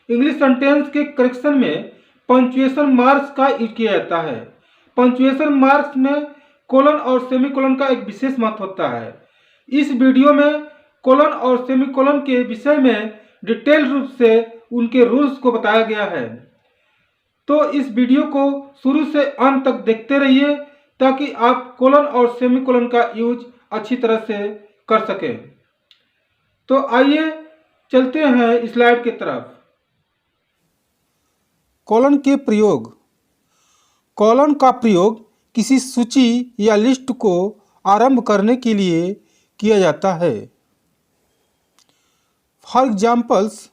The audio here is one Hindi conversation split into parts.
इंग्लिश सेंटेंस के करेक्शन में पंक्चुएशन मार्क्स का यूज किया जाता है। पंक्चुएशन मार्क्स में कोलन और सेमीकोलन का एक विशेष महत्व होता है। इस वीडियो में कोलन और सेमीकोलन के विषय में डिटेल रूप से उनके रूल्स को बताया गया है। तो इस वीडियो को शुरू से अंत तक देखते रहिए ताकि आप कोलन और सेमीकोलन का यूज अच्छी तरह से कर सकें। तो आइए चलते हैं स्लाइड की तरफ। कोलन के प्रयोग। कोलन का प्रयोग किसी सूची या लिस्ट को आरंभ करने के लिए किया जाता है। For examples,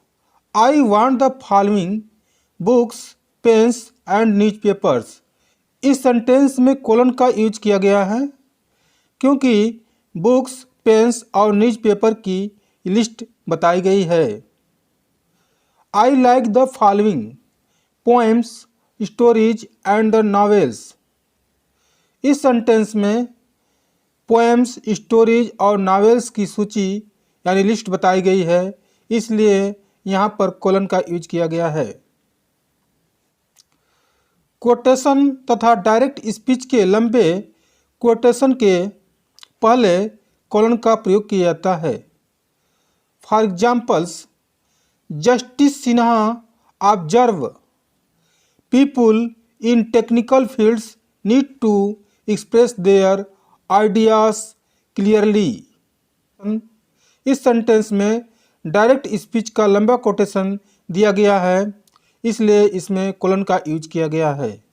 I want the following books, pens and newspapers. इस सेंटेंस में कोलन का यूज किया गया है क्योंकि बुक्स, पेन्स और न्यूज़पेपर की लिस्ट बताई गई है। I like the following poems, stories and the novels. इस सेंटेंस में पोएम्स, स्टोरीज और नॉवेल्स की सूची यानी लिस्ट बताई गई है, इसलिए यहाँ पर कोलन का यूज किया गया है। कोटेशन तथा डायरेक्ट स्पीच के लंबे कोटेशन के पहले कोलन का प्रयोग किया जाता है। For examples, justice Sinha observe, people in technical fields need to express their ideas clearly. इस सेंटेंस में डायरेक्ट स्पीच का लंबा कोटेशन दिया गया है, इसलिए इसमें कोलन का यूज किया गया है।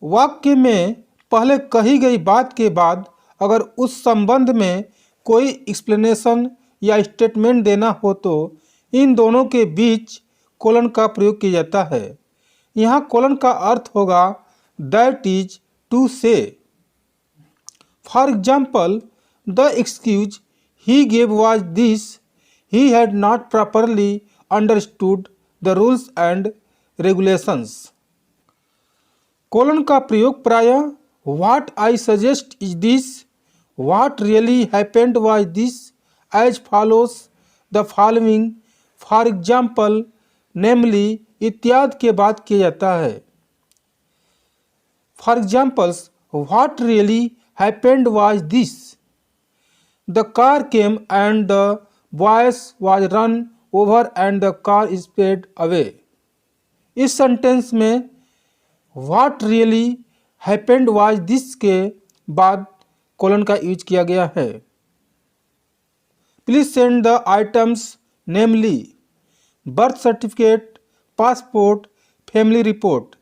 वाक्य में पहले कही गई बात के बाद अगर उस संबंध में कोई एक्सप्लेनेशन या स्टेटमेंट देना हो तो इन दोनों के बीच कोलन का प्रयोग किया जाता है। यहाँ कोलन का अर्थ होगा that is to say. For example, the excuse he gave was this, he had not properly understood the rules and regulations. Colon का प्रयोग प्रायः what I suggest is this, what really happened was this, as follows, the following, for example, namely इत्यादि के बाद किया जाता है। For examples, what really happened was this, the car came and the boys was run over and the car speed away. इस सेंटेंस में what really happened was this के बाद कोलन का यूज किया गया है। Please send the items namely birth certificate, passport, family report.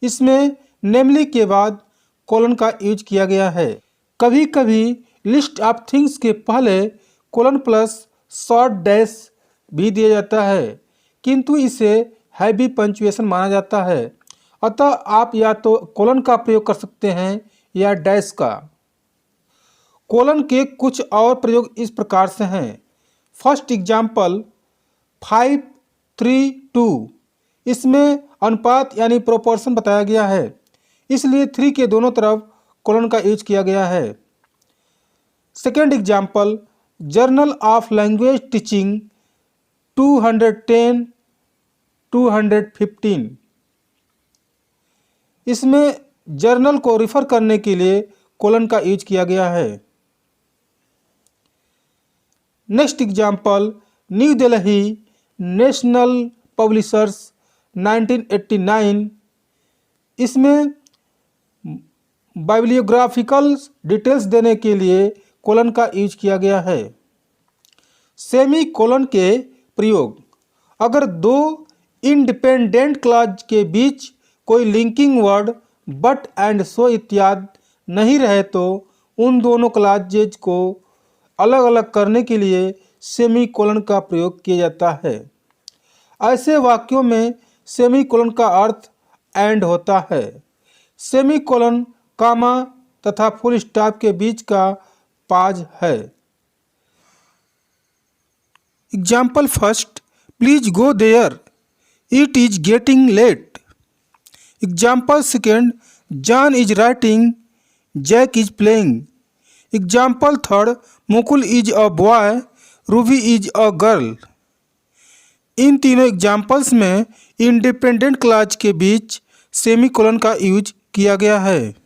इसमें नेमली के बाद कोलन का यूज किया गया है। कभी कभी लिस्ट ऑफ थिंग्स के पहले कोलन प्लस शॉर्ट डैश भी दिया जाता है, किंतु इसे हैवी पंक्चुएशन माना जाता है, अतः आप या तो कोलन का प्रयोग कर सकते हैं या डैश का। कोलन के कुछ और प्रयोग इस प्रकार से हैं। फर्स्ट एग्जाम्पल 5:3:2, इसमें अनुपात यानी प्रोपोर्शन बताया गया है, इसलिए 3 के दोनों तरफ कोलन का यूज किया गया है। Second example journal of language teaching 210-215, इसमें जर्नल को रिफर करने के लिए कोलन का यूज किया गया है। Next example new Delhi national publishers 1989, इसमें बाइब्लियोग्राफिकल डिटेल्स देने के लिए कोलन का यूज किया गया है। सेमी कोलन के प्रयोग, अगर दो इंडिपेंडेंट क्लॉज के बीच कोई linking word but and so इत्यादि नहीं रहे तो उन दोनों क्लॉजेज को अलग अलग करने के लिए सेमी कोलन का प्रयोग किया जाता है। ऐसे वाक्यों में सेमी कोलन का अर्थ एंड होता है। सेमी कोलन कामा तथा फुल स्टॉप के बीच का पाज है। Example first, please go there, it is getting late. Example second, John is writing, Jack is playing. Example third, Mukul is a boy, Ruby is a girl. इन तीनों एग्जाम्पल्स में इंडिपेंडेंट क्लॉज के बीच सेमीकोलन का यूज किया गया है।